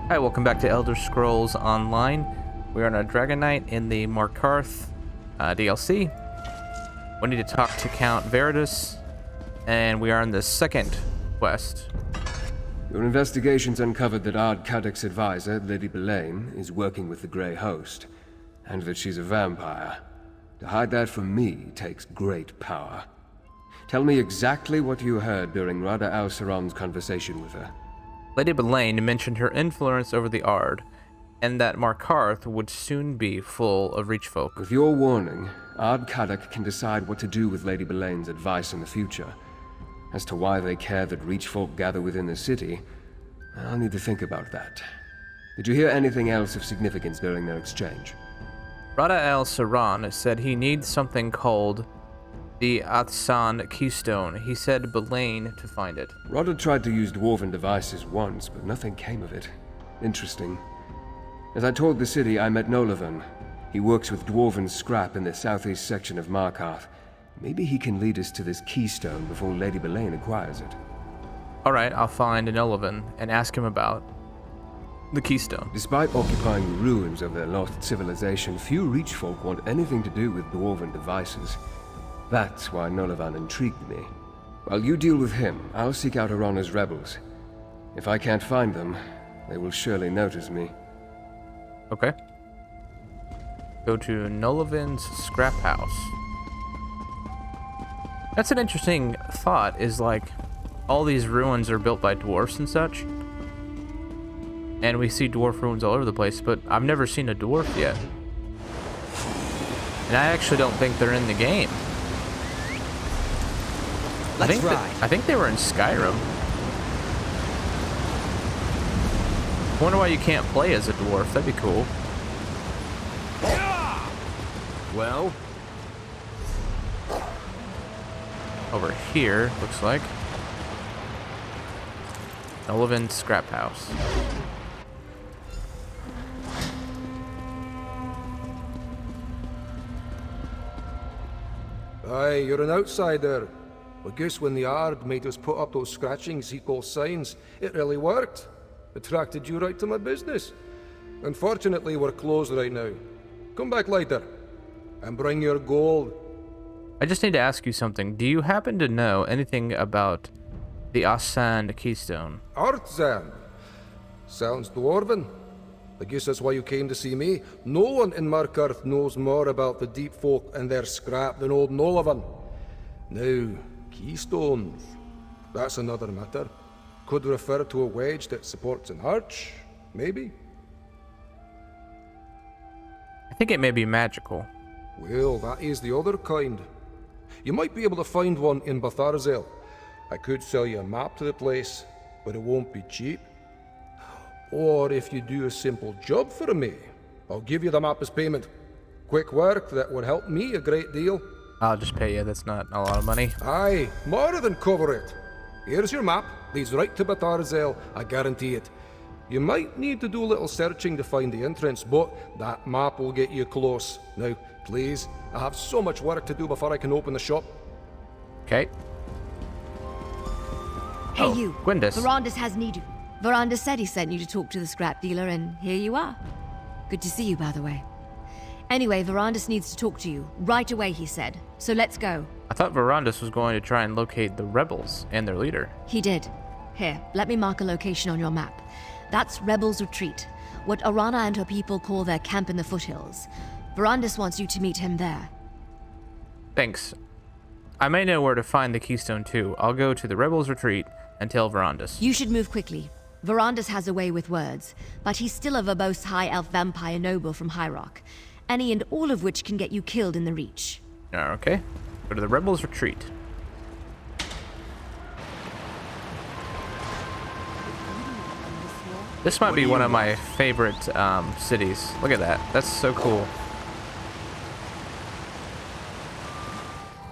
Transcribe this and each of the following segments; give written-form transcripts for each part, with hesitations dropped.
Hi, welcome back to Elder Scrolls Online. We are on a Dragon Knight in the Markarth DLC. We need to talk to Count Verindus, and we are on the second quest. Your investigations uncovered that Ard Kadoc's advisor, Lady Belaine, is working with the Grey Host, and that she's a vampire. To hide that from me takes great power. Tell me exactly what you heard during Rada al-Saran's conversation with her. Lady Belaine mentioned her influence over the Ard, and that Markarth would soon be full of Reachfolk. With your warning, Ard Kadoc can decide what to do with Lady Belaine's advice in the future. As to why they care that Reachfolk gather within the city, I'll need to think about that. Did you hear anything else of significance during their exchange? Rada al-Saran said he needs something called the Athsan Keystone. He said Belaine to find it. Rada tried to use dwarven devices once, but nothing came of it. Interesting. As I toured the city, I met Nolavan. He works with dwarven scrap in the southeast section of Markarth. Maybe he can lead us to this keystone before Lady Belaine acquires it. Alright, I'll find Nolavan and ask him about the keystone. Despite occupying the ruins of their lost civilization, few Reachfolk want anything to do with dwarven devices. That's why Nolavan intrigued me. While you deal with him, I'll seek out Arana's rebels. If I can't find them, they will surely notice me. Okay. Go to Nolavan's scrap house. That's an interesting thought, is like all these ruins are built by dwarfs and such. And we see dwarf ruins all over the place, but I've never seen a dwarf yet. And I actually don't think they're in the game. I think they were in Skyrim. I wonder why you can't play as a dwarf. That'd be cool. Well? Over here, looks like. Nolavan's scrap house. Aye, you're an outsider. I guess when the Ard made us put up those scratchings he calls signs, it really worked. Attracted you right to my business. Unfortunately, we're closed right now. Come back later, and bring your gold. I just need to ask you something. Do you happen to know anything about the Athsan Keystone? Artzan. Sounds dwarven. I guess that's why you came to see me. No one in Markarth knows more about the deep folk and their scrap than old Nolavan. Now, keystones. That's another matter. Could refer to a wedge that supports an arch, maybe? I think it may be magical. Well, that is the other kind. You might be able to find one in Batharzel. I could sell you a map to the place, but it won't be cheap. Or if you do a simple job for me, I'll give you the map as payment. Quick work that would help me a great deal. I'll just pay you. That's not a lot of money. Aye, more than cover it. Here's your map. Leads right to Batharzel, I guarantee it. You might need to do a little searching to find the entrance, but that map will get you close. Now, please, I have so much work to do before I can open the shop. Okay. Hey, you. Gwendis. Verindus has need you. Verindus said he sent you to talk to the scrap dealer, and here you are. Good to see you, by the way. Anyway, Verindus needs to talk to you. Right away, he said. So let's go. I thought Verindus was going to try and locate the rebels and their leader. He did. Here, let me mark a location on your map. That's Rebels' Retreat, what Arana and her people call their camp in the foothills. Verindus wants you to meet him there. Thanks. I may know where to find the keystone too. I'll go to the Rebels' Retreat and tell Verindus. You should move quickly. Verindus has a way with words, but he's still a verbose high elf vampire noble from High Rock. Any and all of which can get you killed in the Reach. Okay. Go to the Rebels' Retreat. This might be one of my favorite cities. Look at that. That's so cool.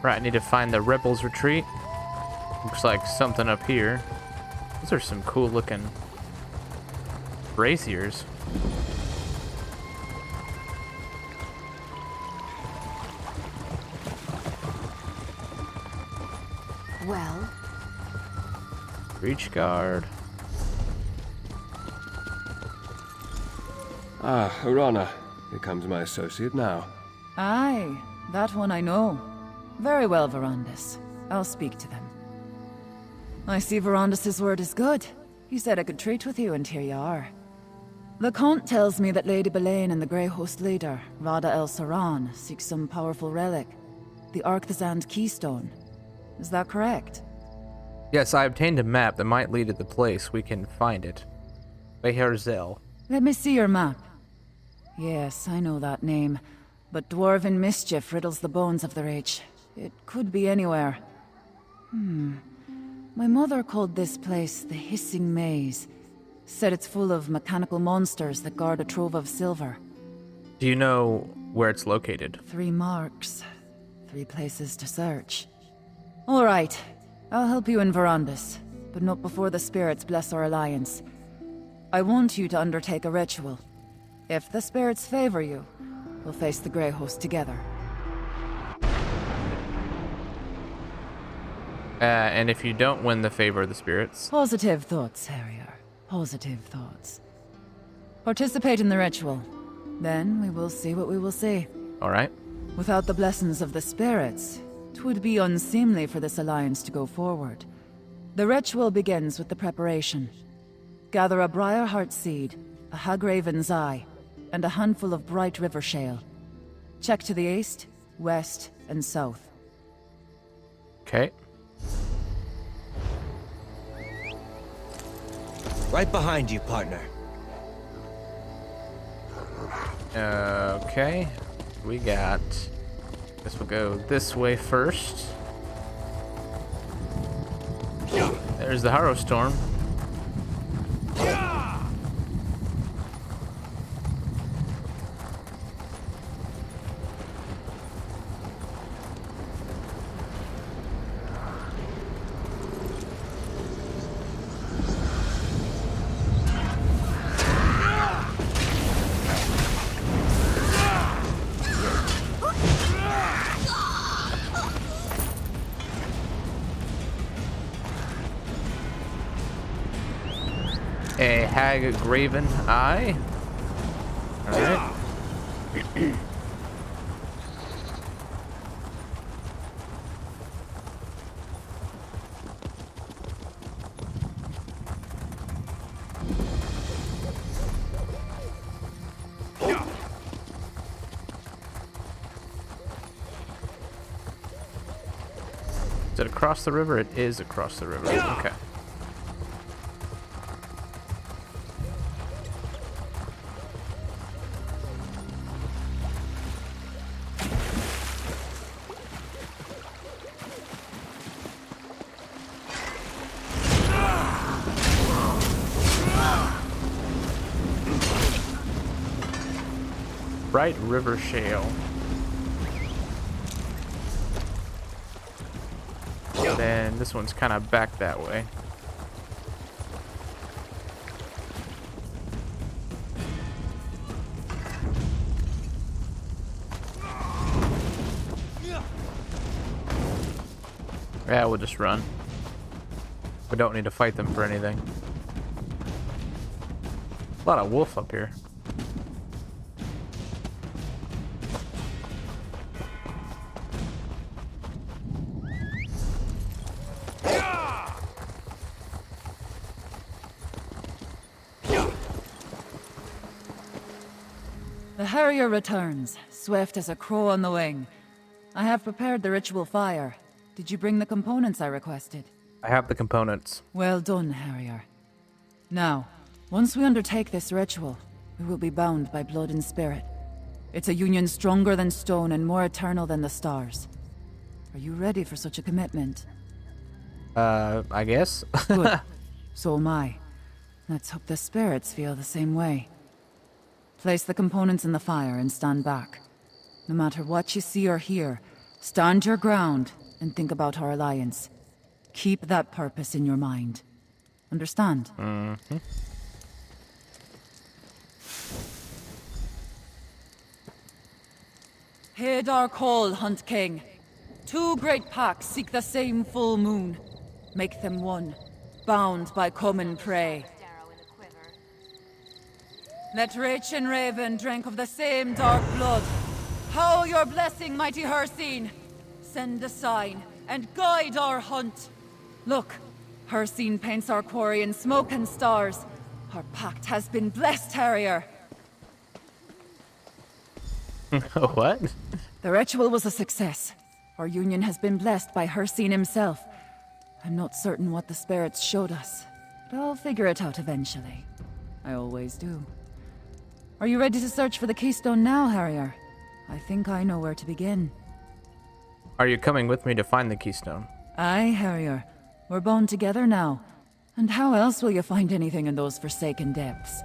Right, I need to find the Rebels' Retreat. Looks like something up here. Those are some cool looking braziers. Well, Reach guard. Ah, Urana. Here comes my associate now. Aye, that one I know. Very well, Verindus. I'll speak to them. I see Verindus's word is good. He said I could treat with you, and here you are. The Count tells me that Lady Belain and the Grey Host leader, Rada El Saran, seek some powerful relic. The Arcthazand Keystone. Is that correct? Yes, I obtained a map that might lead to the place. We can find it. Beherzel. Let me see your map. Yes, I know that name. But dwarven mischief riddles the bones of the Reach. It could be anywhere. My mother called this place the Hissing Maze. Said it's full of mechanical monsters that guard a trove of silver. Do you know where it's located? 3 marks. 3 places to search. All right. I'll help you in Verindus, but not before the spirits bless our alliance. I want you to undertake a ritual. If the spirits favor you, we'll face the Grey Host together. And if you don't win the favor of the spirits? Positive thoughts, Harrier. Positive thoughts. Participate in the ritual. Then we will see what we will see. All right. Without the blessings of the spirits, it would be unseemly for this alliance to go forward. The ritual begins with the preparation. Gather a Briarheart seed, a Hagraven's eye, and a handful of bright river shale. Check to the east, west, and south. Okay. Right behind you, partner. Okay. We got... Guess we'll go this way first. There's the Harrow Storm. A Hagraven eye. Alright. Is it across the river? It is across the river. Okay. Bright river shale. Then this one's kind of back that way. Yeah, we'll just run. We don't need to fight them for anything. A lot of wolf up here. The Harrier returns, swift as a crow on the wing. I have prepared the ritual fire. Did you bring the components I requested? I have the components. Well done, Harrier. Now, once we undertake this ritual, we will be bound by blood and spirit. It's a union stronger than stone and more eternal than the stars. Are you ready for such a commitment? I guess. Good. So am I. Let's hope the spirits feel the same way. Place the components in the fire and stand back. No matter what you see or hear, stand your ground and think about our alliance. Keep that purpose in your mind. Understand? Mm-hmm. Heed our call, Hunt King. 2 great packs seek the same full moon. Make them one, bound by common prey. Let Rach and Raven drink of the same dark blood. Howl your blessing, mighty Hircine. Send a sign and guide our hunt. Look, Hircine paints our quarry in smoke and stars. Our pact has been blessed, Harrier. What? The ritual was a success. Our union has been blessed by Hircine himself. I'm not certain what the spirits showed us, but I'll figure it out eventually. I always do. Are you ready to search for the keystone now, Harrier? I think I know where to begin. Are you coming with me to find the keystone? Aye, Harrier. We're bound together now. And how else will you find anything in those forsaken depths?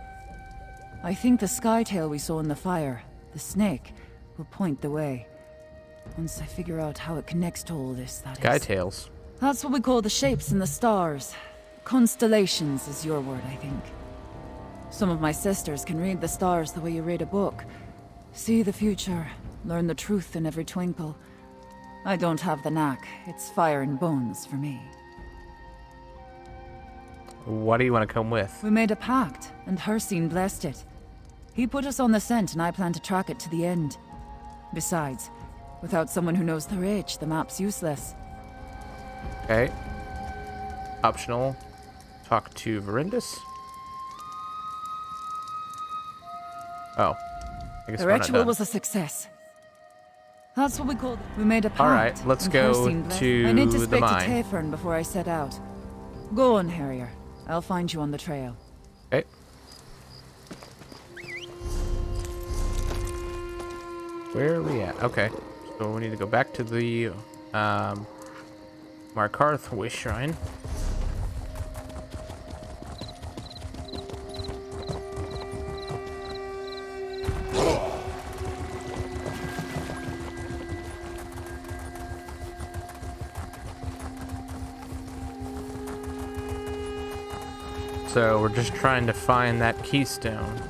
I think the skytail we saw in the fire, the snake, will point the way. Once I figure out how it connects to all this, that is. Skytails. That's what we call the shapes in the stars. Constellations is your word, I think. Some of my sisters can read the stars the way you read a book. See the future, learn the truth in every twinkle. I don't have the knack. It's fire and bones for me. What do you want to come with? We made a pact, and Hircine blessed it. He put us on the scent, and I plan to track it to the end. Besides, without someone who knows their age, the map's useless. Okay. Optional. Talk to Verindus. Oh. I guess The we're not ritual done. was a success. That's what we called it. We made a pact. All right, let's and go Hircine blessed- to I need to the speak mine. to Tayfern before I set out. Go on, Harrier. I'll find you on the trail. Okay. Where are we at? Okay. So we need to go back to the Markarth Wish Shrine. So we're just trying to find that keystone.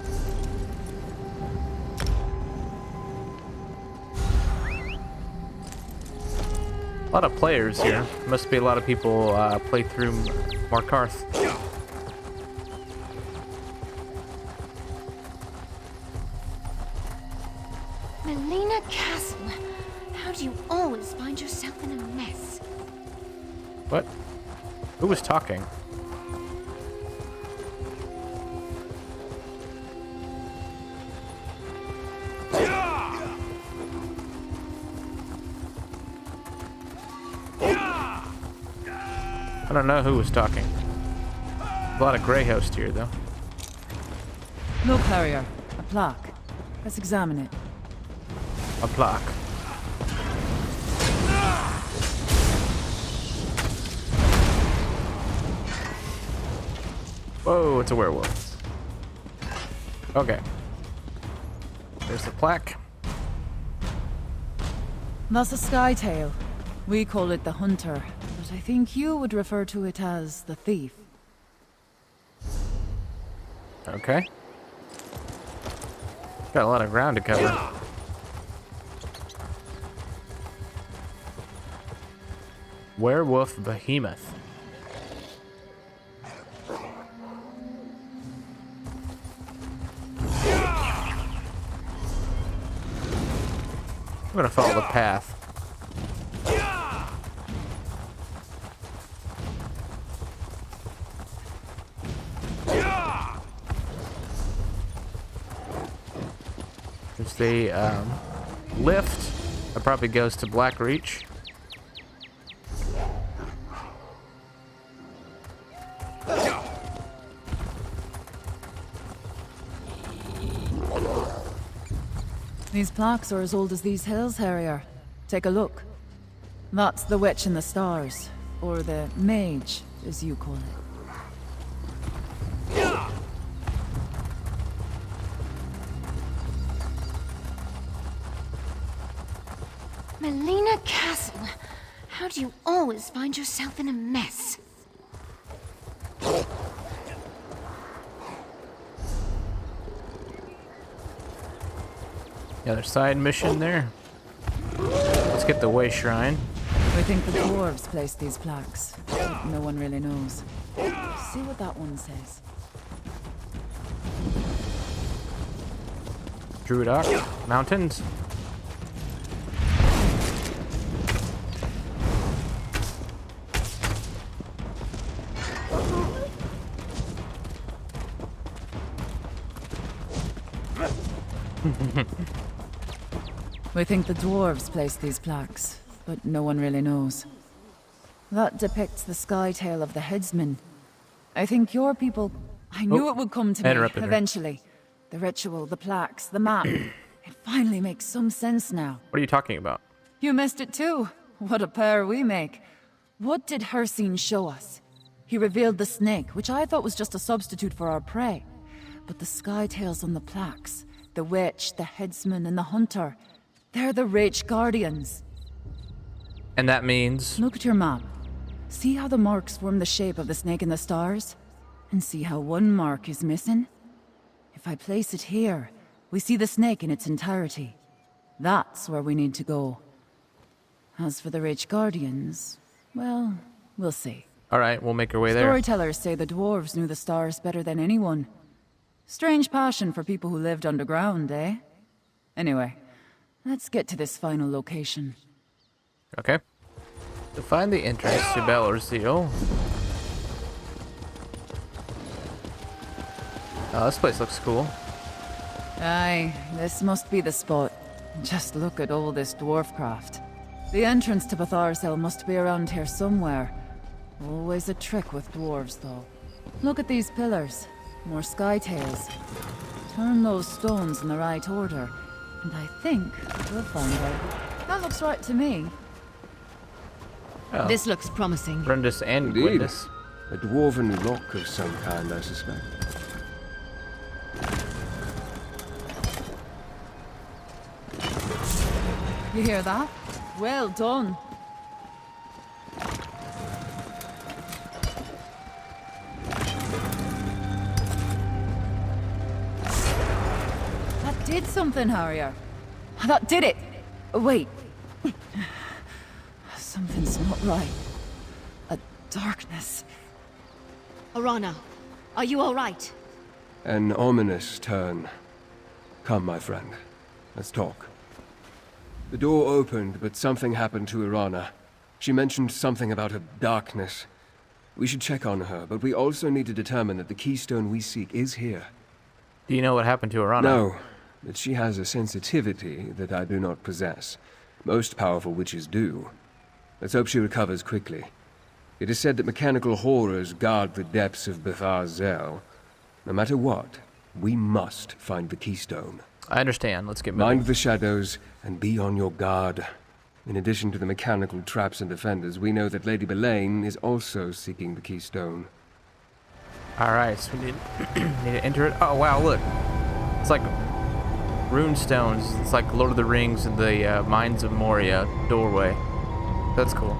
A lot of players here. Must be a lot of people play through Markarth. Melina Castle, how do you always find yourself in a mess? What? Who was talking? I don't know who was talking. A lot of Grey Host here, though. Look, Harrier. A plaque. Let's examine it. A plaque. Whoa, it's a werewolf. Okay. There's the plaque. That's a skytail. We call it the hunter, but I think you would refer to it as the thief. Okay. Got a lot of ground to cover. Werewolf Behemoth. I'm gonna follow the path. There's the lift. That probably goes to Black Reach. These plaques are as old as these hills, Harrier. Take a look. That's the Witch in the Stars, or the Mage, as you call it. Melina Castle, how do you always find yourself in a mess? Another side mission there. Let's get the Way Shrine. We think the dwarves placed these plaques, but no one really knows. See what that one says. Druidoc Mountains. We think the dwarves placed these plaques, but no one really knows. That depicts the sky tail of the headsman. I think your people... I knew it would come to me interrupted her. eventually. The ritual, the plaques, the map. It finally makes some sense now. What are you talking about? You missed it too. What a pair we make. What did Hircine show us? He revealed the snake, which I thought was just a substitute for our prey. But the sky tails on the plaques, the witch, the headsman, and the hunter, they're the Rage Guardians. And that means... Look at your map. See how the marks form the shape of the snake in the stars? And see how one mark is missing? If I place it here, we see the snake in its entirety. That's where we need to go. As for the Rage Guardians, well, we'll see. Alright, we'll make our way there. Storytellers say the dwarves knew the stars better than anyone. Strange passion for people who lived underground, eh? Anyway, let's get to this final location. Okay. To find the entrance to Belorzeal. Oh, this place looks cool. Aye, this must be the spot. Just look at all this dwarf craft. The entrance to Betharzell must be around here somewhere. Always a trick with dwarves, though. Look at these pillars. More sky tails. Turn those stones in the right order, and I think we'll find out. That looks right to me. Oh. This looks promising. Verindus and Indeed. Gwendis. A dwarven lock of some kind, I suspect. You hear that? Well done. That did something, Harrier. That did it. Wait. Something's not right. A darkness. Arana, are you all right? An ominous turn. Come, my friend. Let's talk. The door opened, but something happened to Irana. She mentioned something about a darkness. We should check on her, but we also need to determine that the keystone we seek is here. Do you know what happened to Arana? No, but she has a sensitivity that I do not possess. Most powerful witches do. Let's hope she recovers quickly. It is said that mechanical horrors guard the depths of Betharzell. No matter what, we must find the keystone. I understand. Let's get moving. Mind the shadows and be on your guard. In addition to the mechanical traps and defenders, we know that Lady Belaine is also seeking the keystone. Alright, so we need, need to enter it. Oh, wow, look. It's like rune stones. It's like Lord of the Rings and the Mines of Moria doorway. That's cool.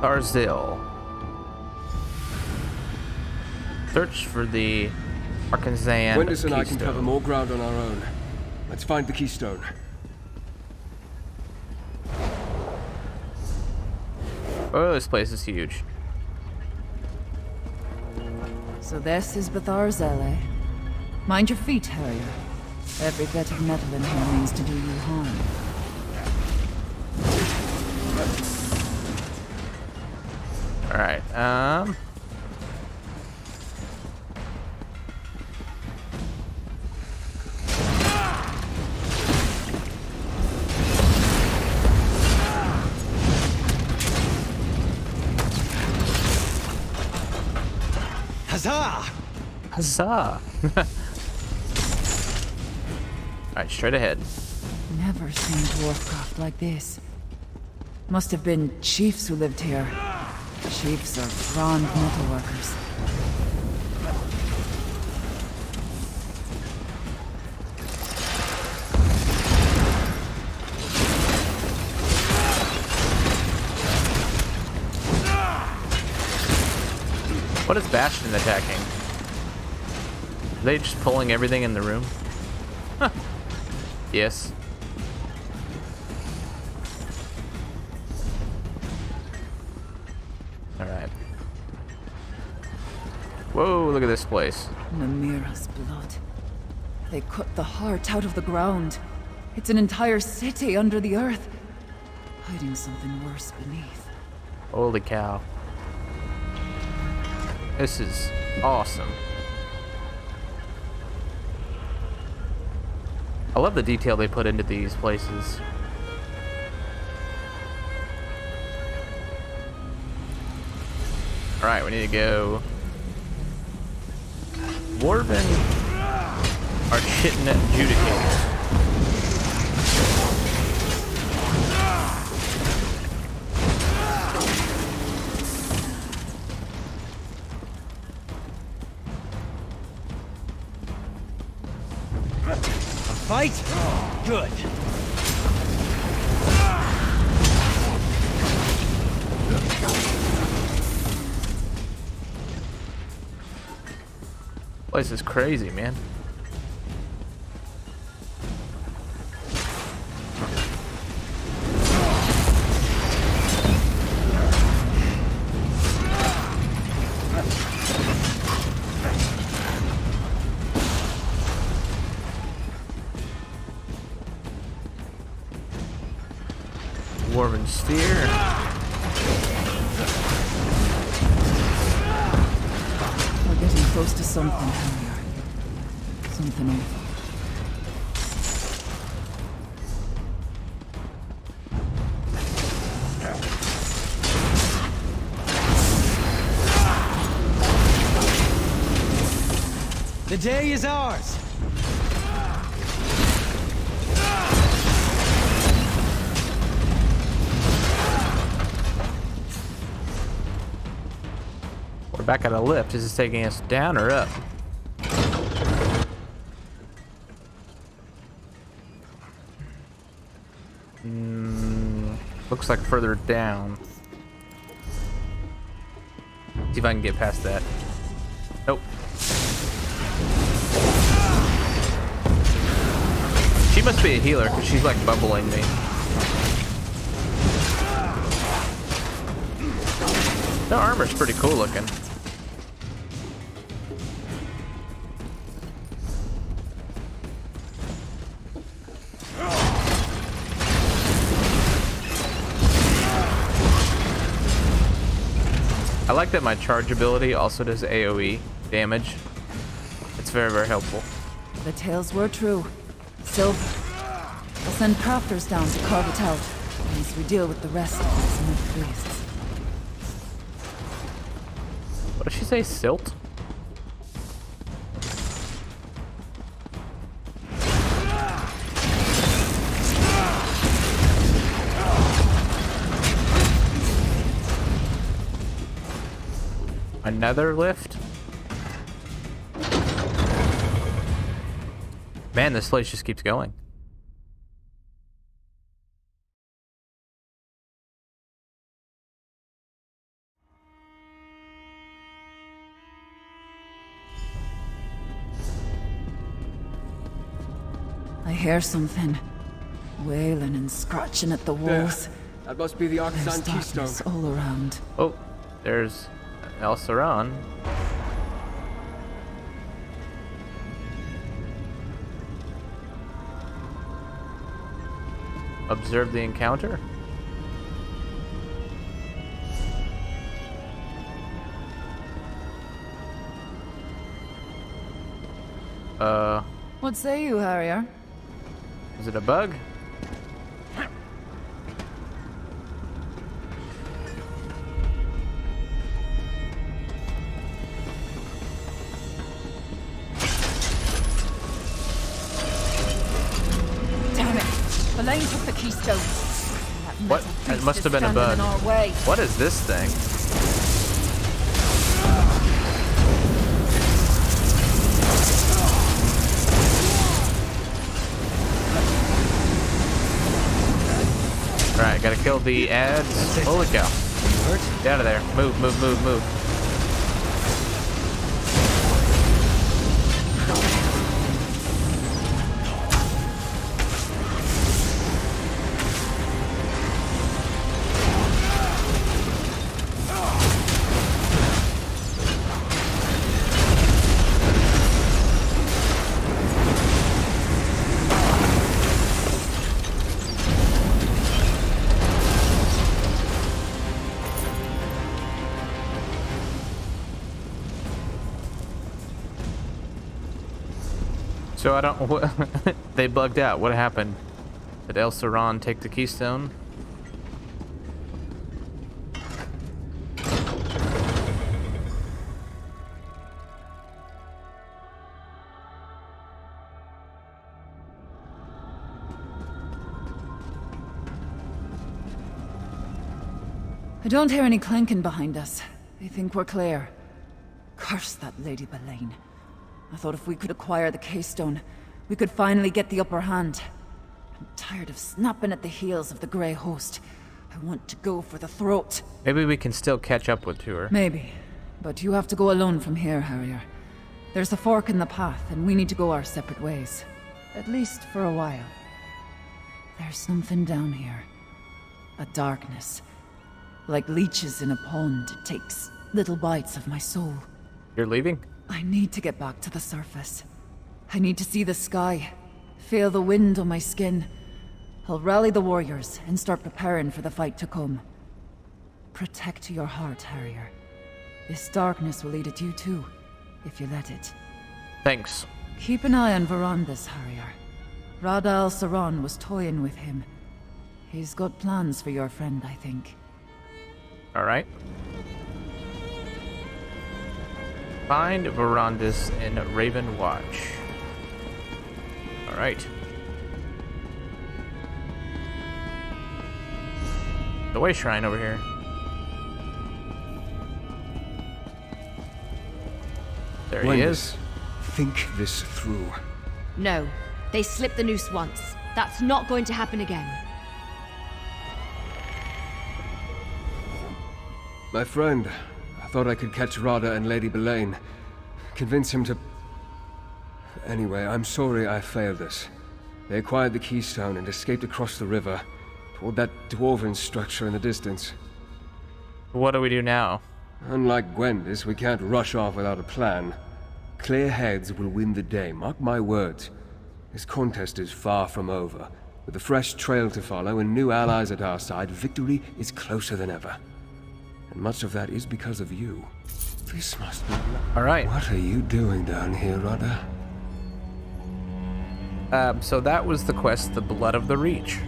Betharzell. Search for the Arkansan Gwendis and I can keystone. cover more ground on our own. Let's find the keystone. Oh, this place is huge. So this is Betharzell, eh? Mind your feet, Harrier. Every bit of metal in here means to do you harm. Alright, Huzzah! Huzzah! Alright, straight ahead. Never seen dwarfcraft like this. Must have been chiefs who lived here. Chiefs are grand metalworkers. What is Bastion attacking? Are they just pulling everything in the room? Huh. Yes. Alright. Whoa, look at this place. Namira's blood. They cut the heart out of the ground. It's an entire city under the earth, hiding something worse beneath. Holy cow. This is awesome. I love the detail they put into these places. Alright, we need to go. Dwarven Architin Adjudicator. Fight? Good. Place is crazy, man. Dwarven Steer. We're getting close to something, Harrier. Something awful. The day is ours. We're back at a lift. Is this taking us down or up? Looks like further down. See if I can get past that. Nope. She must be a healer because she's like bubbling me. The armor's pretty cool looking. I like that my charge ability also does AoE damage. It's very, very helpful. The tales were true. Silver. I'll send crafters down to carve it out, as we deal with the rest of these myth beasts. What did she say? Silt? Another lift? Man, this place just keeps going. I hear something. Wailing and scratching at the walls. That must be the There's Artisan keystone. darkness all around. Oh, there's El Saran. Observe the encounter. What say you, Harrier? Is it a bug? Damn it! Elaine took the keystone. What? It must have been a bug. What is this thing? Alright, gotta kill the ads. Holy cow. Get out of there. Move, move, move, move. So I don't. They bugged out. What happened? Did El Saran take the keystone? I don't hear any clanking behind us. I think we're clear. Curse that Lady Belaine. I thought if we could acquire the keystone, we could finally get the upper hand. I'm tired of snapping at the heels of the Grey Host. I want to go for the throat. Maybe we can still catch up with her. Maybe. But you have to go alone from here, Harrier. There's a fork in the path, and we need to go our separate ways. At least for a while. There's something down here. A darkness. Like leeches in a pond, it takes little bites of my soul. You're leaving? I need to get back to the surface. I need to see the sky, feel the wind on my skin. I'll rally the warriors and start preparing for the fight to come. Protect your heart, Harrier. This darkness will eat at you too, if you let it. Thanks. Keep an eye on Verindus, Harrier. Radal Saran was toying with him. He's got plans for your friend, I think. Alright. Find Verindus in Raven Watch. Alright. The way shrine over here. There he is. Think this through. No, they slipped the noose once. That's not going to happen again. My friend, I thought I could catch Rada and Lady Belaine. Convince him to... Anyway, I'm sorry I failed us. They acquired the keystone and escaped across the river, toward that dwarven structure in the distance. What do we do now? Unlike Gwendis, we can't rush off without a plan. Clear heads will win the day, mark my words. This contest is far from over. With a fresh trail to follow and new allies at our side, victory is closer than ever. And much of that is because of you. This must be... Alright. What are you doing down here, Rada? So that was the quest, The Blood of the Reach.